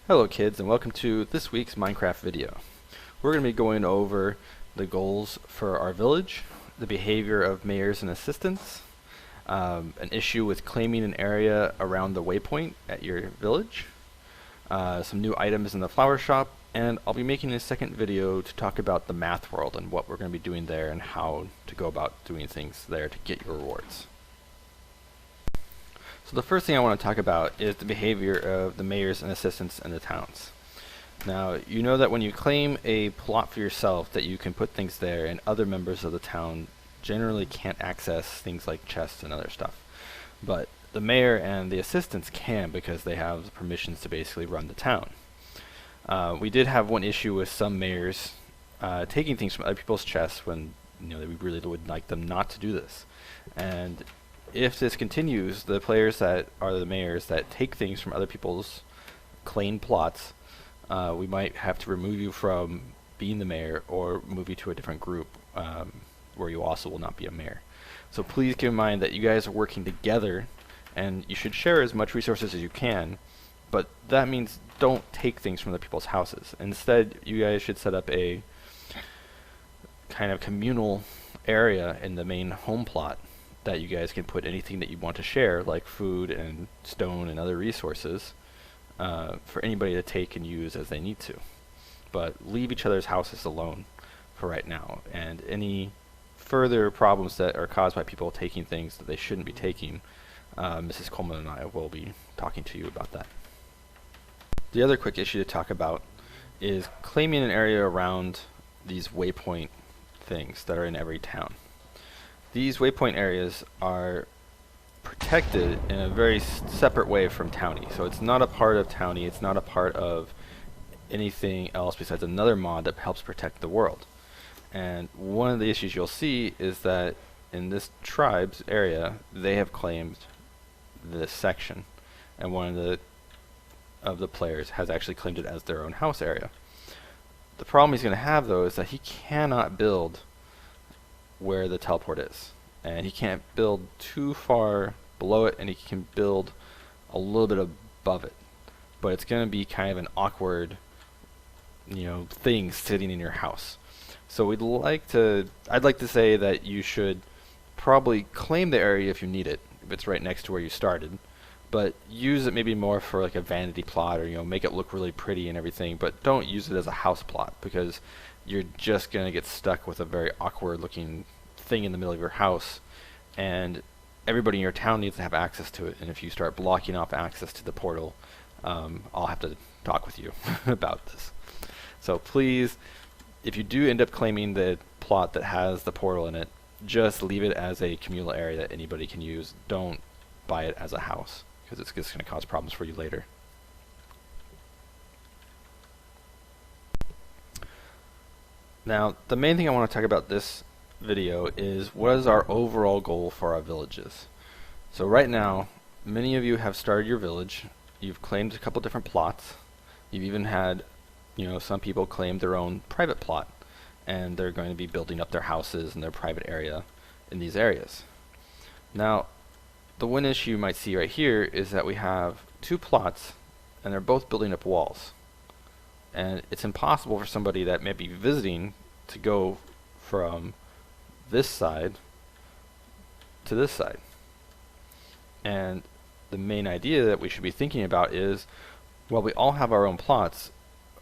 Hello kids, and welcome to this week's Minecraft video. We're going to be going over the goals for our village, the behavior of mayors and assistants, an issue with claiming an area around the waypoint at your village, some new items in the flower shop, and I'll be making a second video to talk about the math world and what we're going to be doing there and how to go about doing things there to get your rewards. So the first thing I want to talk about is the behavior of the mayors and assistants in the towns. Now, you know that when you claim a plot for yourself that you can put things there, and other members of the town generally can't access things like chests and other stuff. But the mayor and the assistants can, because they have the permissions to basically run the town. We did have one issue with some mayors taking things from other people's chests when we really would like them not to do this. And if this continues, the players that are the mayors that take things from other people's claimed plots, we might have to remove you from being the mayor or move you to a different group where you also will not be a mayor. So please keep in mind that you guys are working together and you should share as much resources as you can, but that means don't take things from other people's houses. Instead, you guys should set up a kind of communal area in the main home plot that you guys can put anything that you want to share, like food and stone and other resources, for anybody to take and use as they need to. But leave each other's houses alone for right now, and any further problems that are caused by people taking things that they shouldn't be taking, Mrs. Coleman and I will be talking to you about that. The other quick issue to talk about is claiming an area around these waypoint things that are in every town. These waypoint areas are protected in a very separate way from Townie. So it's not a part of Townie, it's not a part of anything else besides another mod that helps protect the world. And one of the issues you'll see is that in this tribe's area, they have claimed this section. And one of the players has actually claimed it as their own house area. The problem he's going to have, though, is that he cannot build where the teleport is, and he can't build too far below it, and he can build a little bit above it, but it's going to be kind of an awkward thing sitting in your house. So I'd like to say that you should probably claim the area if you need it, if it's right next to where you started, but use it maybe more for like a vanity plot, or make it look really pretty and everything, but don't use it as a house plot, because you're just going to get stuck with a very awkward looking thing in the middle of your house, and everybody in your town needs to have access to it, and if you start blocking off access to the portal, I'll have to talk with you about this. So please, if you do end up claiming the plot that has the portal in it, just leave it as a communal area that anybody can use. Don't buy it as a house, because it's just going to cause problems for you later. Now, the main thing I want to talk about this video is what is our overall goal for our villages. So right now, many of you have started your village. You've claimed a couple different plots. You've even had, some people claim their own private plot, and they're going to be building up their houses and their private area in these areas. Now, the one issue you might see right here is that we have two plots, and they're both building up walls. And it's impossible for somebody that may be visiting to go from this side to this side. And the main idea that we should be thinking about is, while we all have our own plots,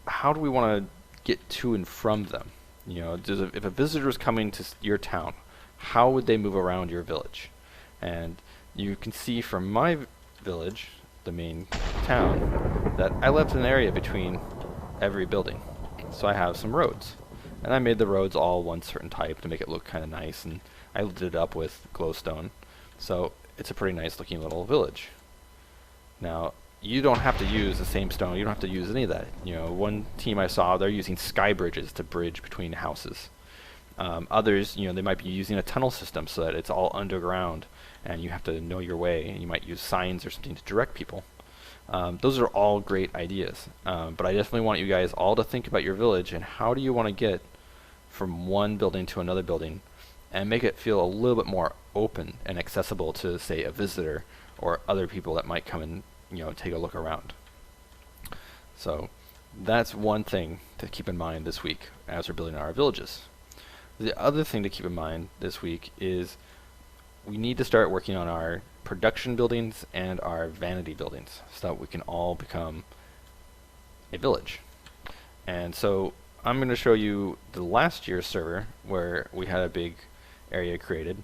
how do we want to get to and from them? If a visitor is coming to your town, how would they move around your village? And you can see from my village, the main town, that I left an area between every building. So I have some roads, and I made the roads all one certain type to make it look kind of nice, and I lit it up with glowstone, so it's a pretty nice looking little village. Now, you don't have to use the same stone, you don't have to use any of that. One team I saw, they're using sky bridges to bridge between houses. Others, they might be using a tunnel system so that it's all underground and you have to know your way, and you might use signs or something to direct people. Those are all great ideas, but I definitely want you guys all to think about your village and how do you want to get from one building to another building and make it feel a little bit more open and accessible to, say, a visitor or other people that might come and take a look around. So that's one thing to keep in mind this week as we're building our villages. The other thing to keep in mind this week is we need to start working on our production buildings and our vanity buildings so that we can all become a village. And so I'm going to show you the last year's server where we had a big area created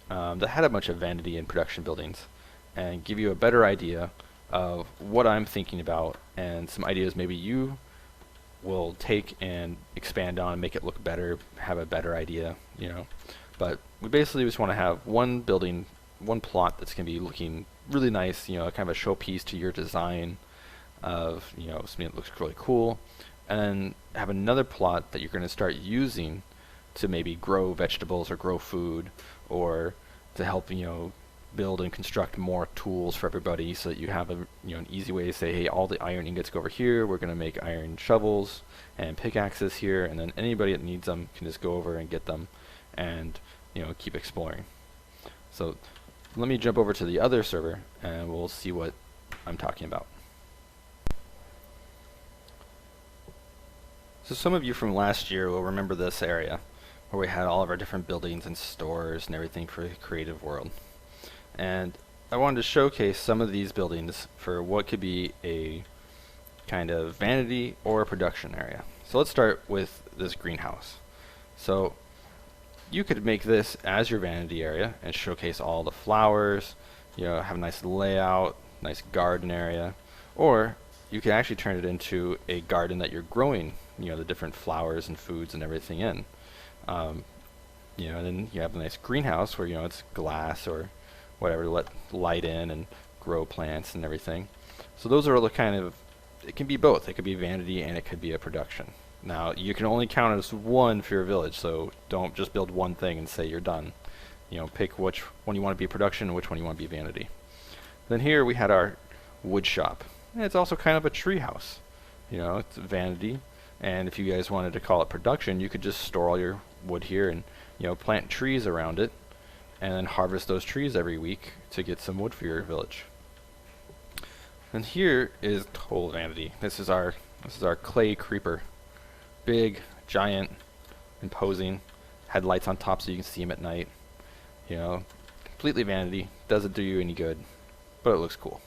that had a bunch of vanity and production buildings, and give you a better idea of what I'm thinking about and some ideas maybe you will take and expand on and make it look better, have a better idea, you know. But we basically just want to have one building, one plot that's going to be looking really nice, you know, kind of a showpiece to your design of, you know, something that looks really cool, and then have another plot that you're going to start using to maybe grow vegetables or grow food, or to help, you know, build and construct more tools for everybody, so that you have a, you know, an easy way to say, hey, all the iron ingots go over here, we're going to make iron shovels and pickaxes here, and then anybody that needs them can just go over and get them and, you know, keep exploring. So let me jump over to the other server and we'll see what I'm talking about. So some of you from last year will remember this area where we had all of our different buildings and stores and everything for the creative world. And I wanted to showcase some of these buildings for what could be a kind of vanity or a production area. So let's start with this greenhouse. So you could make this as your vanity area and showcase all the flowers, you know, have a nice layout, nice garden area, or you can actually turn it into a garden that you're growing, you know, the different flowers and foods and everything in. You know, and then you have a nice greenhouse where, you know, it's glass or whatever to let light in and grow plants and everything. So those are all the kind of, it can be both. It could be vanity and it could be a production. Now, you can only count as one for your village, so don't just build one thing and say you're done. You know, pick which one you want to be production and which one you want to be vanity. Then here we had our wood shop. And it's also kind of a tree house. You know, it's vanity, and if you guys wanted to call it production, you could just store all your wood here and, you know, plant trees around it, and then harvest those trees every week to get some wood for your village. And here is total vanity. This is our clay creeper. Big, giant, imposing, had lights on top so you can see him at night. You know, completely vanity, doesn't do you any good, but it looks cool.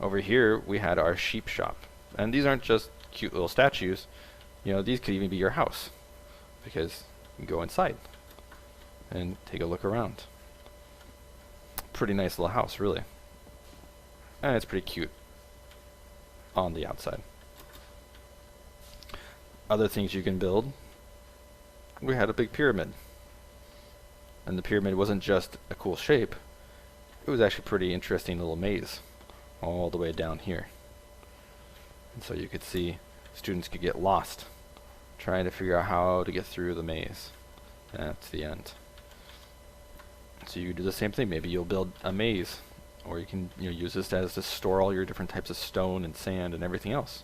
Over here we had our sheep shop, and these aren't just cute little statues, you know, these could even be your house, because you can go inside and take a look around. Pretty nice little house, really, and it's pretty cute on the outside. Other things you can build, we had a big pyramid, and the pyramid wasn't just a cool shape, it was actually a pretty interesting little maze all the way down here. And so you could see students could get lost trying to figure out how to get through the maze. And that's the end. So you do the same thing. Maybe you'll build a maze, or you can, you know, use this as to store all your different types of stone and sand and everything else.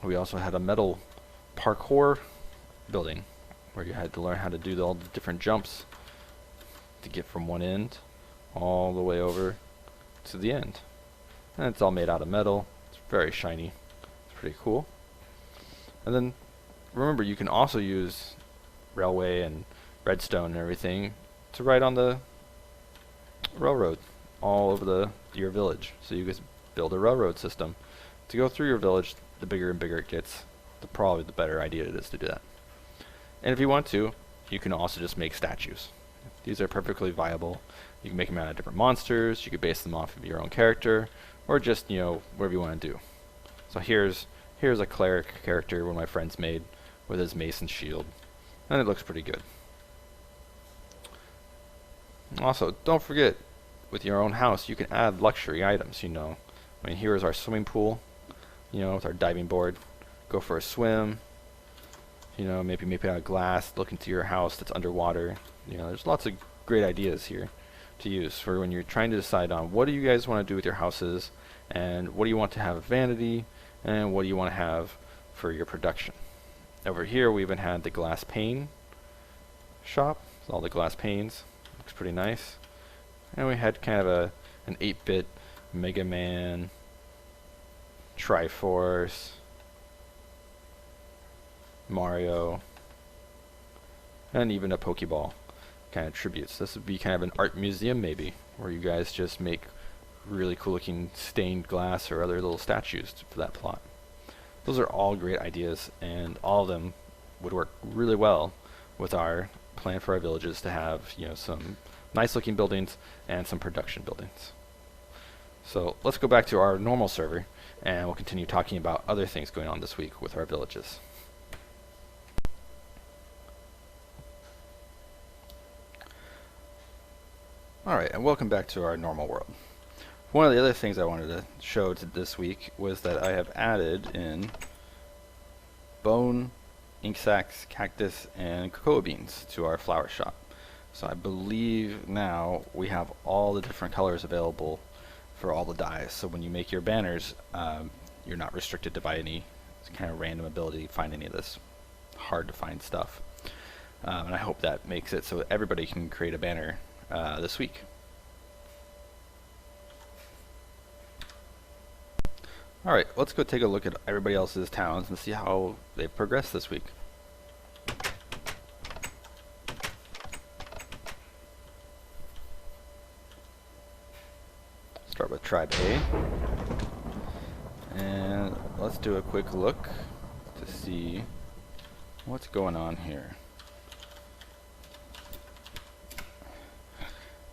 We also had a metal parkour building where you had to learn how to do all the different jumps to get from one end all the way over to the end. And it's all made out of metal. It's very shiny. It's pretty cool. And then remember, you can also use railway and redstone and everything to ride on the railroad all over your village. So you just build a railroad system to go through your village. The bigger and bigger it gets, probably the better idea it is to do that. And if you want to, you can also just make statues. These are perfectly viable. You can make them out of different monsters, you could base them off of your own character, or just, you know, whatever you want to do. So here's a cleric character one of my friends made with his mace and shield, and it looks pretty good. Also, don't forget, with your own house, you can add luxury items, you know. I mean, here is our swimming pool, you know, with our diving board. Go for a swim, you know, maybe make it out of glass, look into your house that's underwater. You know, there's lots of great ideas here to use for when you're trying to decide on what do you guys want to do with your houses, and what do you want to have vanity, and what do you want to have for your production. Over here we even had the glass pane shop, all the glass panes. Looks pretty nice. And we had kind of an 8-bit Mega Man Triforce, Mario, and even a Pokeball kind of tributes. This would be kind of an art museum maybe, where you guys just make really cool looking stained glass or other little statues for that plot. Those are all great ideas, and all of them would work really well with our plan for our villages to have, you know, some nice looking buildings and some production buildings. So let's go back to our normal server, and we'll continue talking about other things going on this week with our villages. Alright, and welcome back to our normal world. One of the other things I wanted to show this week was that I have added in bone, ink sacs, cactus, and cocoa beans to our flower shop. So I believe now we have all the different colors available for all the dyes. So when you make your banners, you're not restricted to buy any kind of random ability to find any of this hard to find stuff. And I hope that makes it so everybody can create a banner this week. Alright, let's go take a look at everybody else's towns and see how they've progressed this week. Start with Tribe A. And let's do a quick look to see what's going on here.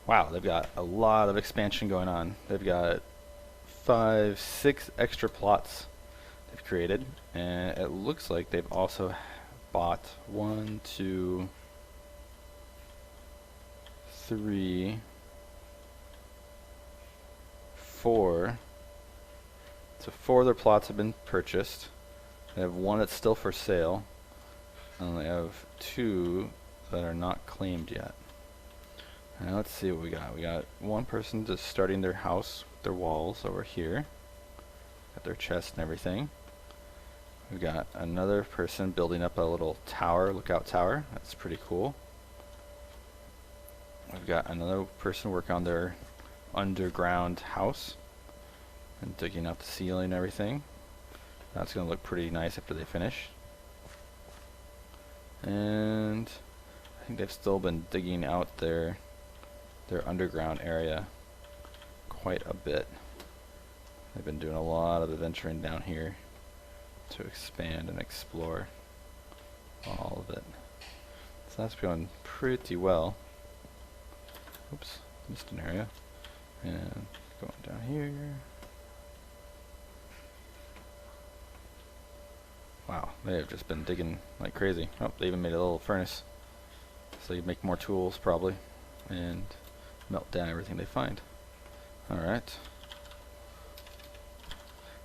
Wow, they've got a lot of expansion going on. They've got 5, 6 extra plots they've created, and it looks like they've also bought 1, 2, 3, 4. So 4 of their plots have been purchased. They have 1 that's still for sale, and they have 2 that are not claimed yet. Now let's see what we got. We got 1 person just starting their house, their walls over here. Got their chest and everything. We've got another person building up a little tower, lookout tower. That's pretty cool. We've got another person working on their underground house and digging out the ceiling and everything. That's going to look pretty nice after they finish. And I think they've still been digging out their underground area quite a bit. They've been doing a lot of adventuring down here to expand and explore all of it. So that's going pretty well. Oops, missed an area. And going down here. Wow, they have just been digging like crazy. Oh, they even made a little furnace. So you make more tools probably and melt down everything they find. Alright.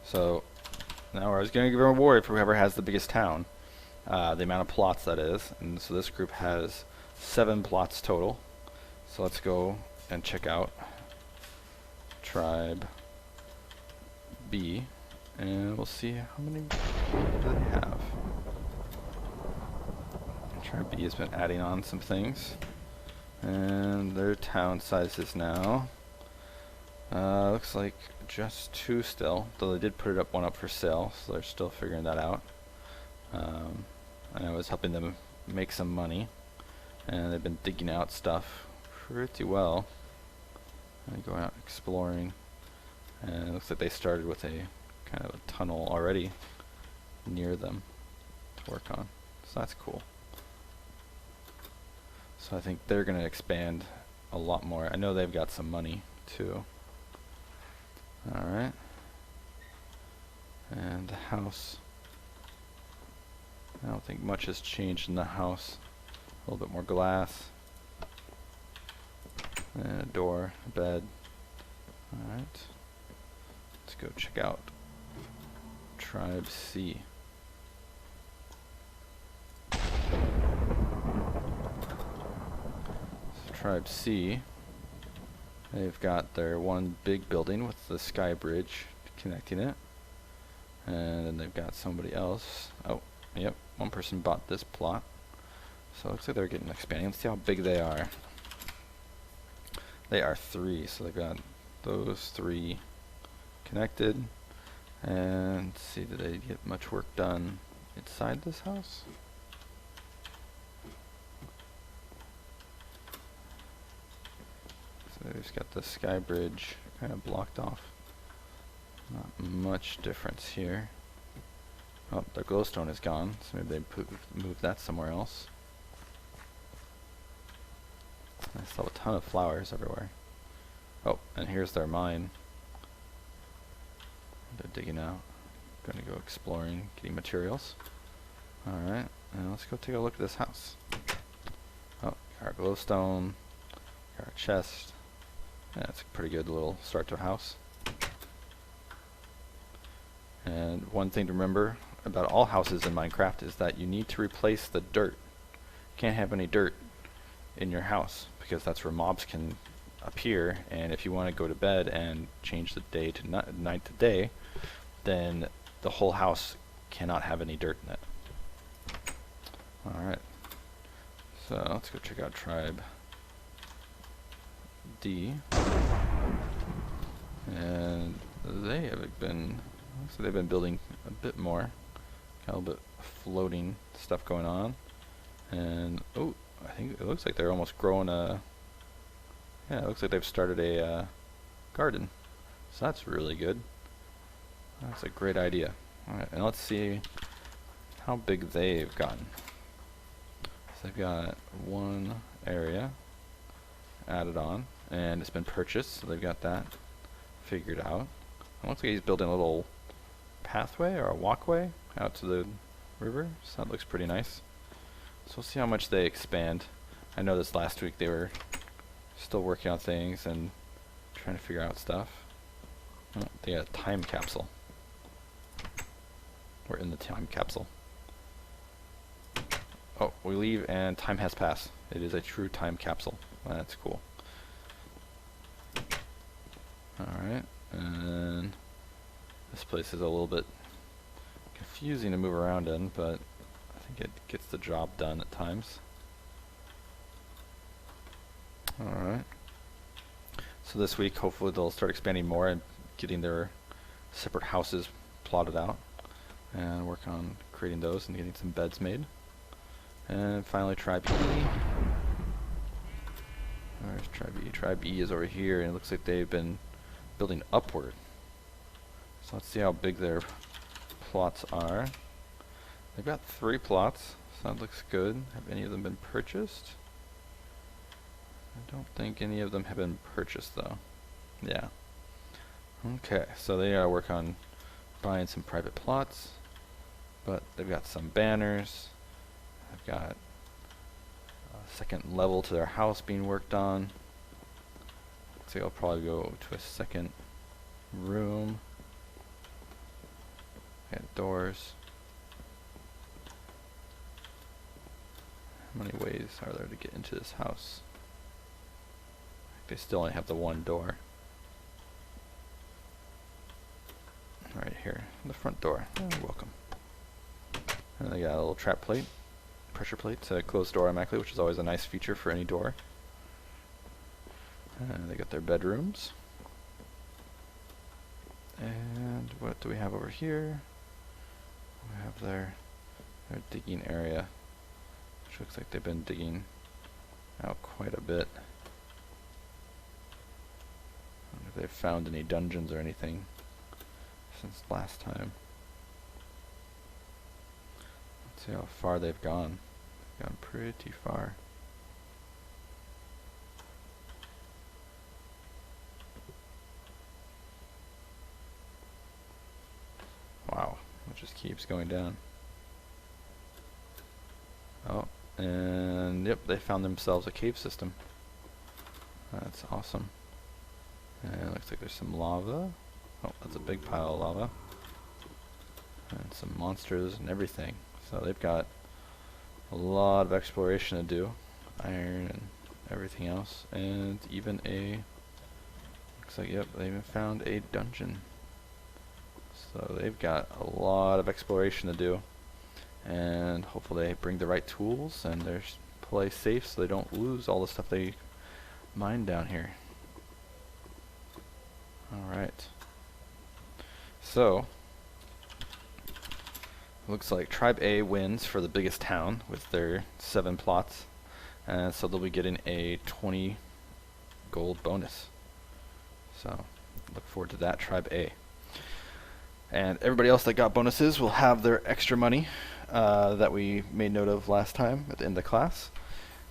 So now I was going to give a reward for whoever has the biggest town. The amount of plots that is. And so this group has 7 plots total. So let's go and check out Tribe B. And we'll see how many do they have. Tribe B has been adding on some things. And their town sizes now. Looks like just 2 still, though they did put it up 1 up for sale, so they're still figuring that out. And I was helping them make some money, and they've been digging out stuff pretty well and going out exploring. And it looks like they started with a kind of a tunnel already near them to work on, so that's cool. So I think they're going to expand a lot more. I know they've got some money too. Alright. And the house. I don't think much has changed in the house. A little bit more glass. And a door, a bed. Alright. Let's go check out Tribe C. Tribe C, they've got their 1 big building with the sky bridge connecting it, and then they've got somebody else. Oh, yep, 1 person bought this plot, so it looks like they're getting expanding. Let's see how big they are. They are 3, so they've got those 3 connected, And let's see, did they get much work done inside this house? So they've just got the sky bridge kind of blocked off. Not much difference here. Oh, the glowstone is gone, so maybe they moved that somewhere else. I still have a ton of flowers everywhere. Oh, and here's their mine. They're digging out. Gonna go exploring, getting materials. Alright, and let's go take a look at this house. Oh, our glowstone, our chest. Yeah, it's a pretty good little start to a house. And one thing to remember about all houses in Minecraft is that you need to replace the dirt. You can't have any dirt in your house because that's where mobs can appear, and if you want to go to bed and change the day to night to day, then the whole house cannot have any dirt in it. Alright, so let's go check out Tribe D. And they have been, so they've been building a bit more. Got a little bit of floating stuff going on. And, oh, I think it looks like they're almost growing a, yeah, it looks like they've started a garden. So that's really good. That's a great idea. Alright, and let's see how big they've gotten. So they've got one area added on, and it's been purchased, so they've got that figured out. It looks like he's building a little pathway or a walkway out to the river, so that looks pretty nice. So we'll see how much they expand. I know this last week they were still working on things and trying to figure out stuff. Oh, they got a time capsule. We're in the time capsule. Oh, we leave and time has passed. It is a true time capsule. That's cool. Alright, and this place is a little bit confusing to move around in, but I think it gets the job done at times. Alright. So this week, hopefully they'll start expanding more and getting their separate houses plotted out, and work on creating those and getting some beds made. And finally Tribe E. There's Tribe E. Tribe E is over here, and it looks like they've been building upward. So let's see how big their plots are. They've got 3 plots, so that looks good. Have any of them been purchased? I don't think any of them have been purchased though. Yeah. Okay, so they gotta work on buying some private plots, but they've got some banners. They've got a second level to their house being worked on. So I'll probably go to a second room. Got doors. How many ways are there to get into this house? They still only have the one door. Right here, the front door. Oh, welcome. And they got a little trap plate, pressure plate to close the door automatically, which is always a nice feature for any door. And they got their bedrooms. And what do we have over here? We have their digging area, which looks like they've been digging out quite a bit. I wonder if they've found any dungeons or anything since last time. Let's see how far they've gone. They've gone pretty far. Wow, it just keeps going down. Oh, and yep, they found themselves a cave system. That's awesome. And it looks like there's some lava. Oh, that's a big pile of lava. And some monsters and everything. So they've got a lot of exploration to do. Iron and everything else. And even a, looks like, yep, they even found a dungeon. So they've got a lot of exploration to do. And hopefully they bring the right tools and they're play safe so they don't lose all the stuff they mine down here. Alright. So, Looks like Tribe A wins for the biggest town with their 7 plots, and so they'll be getting a 20 gold bonus. So look forward to that, Tribe A. And everybody else that got bonuses will have their extra money that we made note of last time at the end of the class.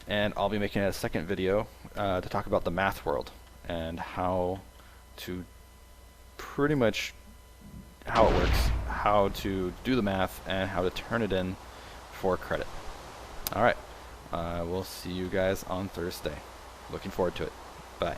And I'll be making a second video to talk about the math world and how to pretty much how it works, how to do the math, and how to turn it in for credit. Alright, we'll see you guys on Thursday. Looking forward to it. Bye.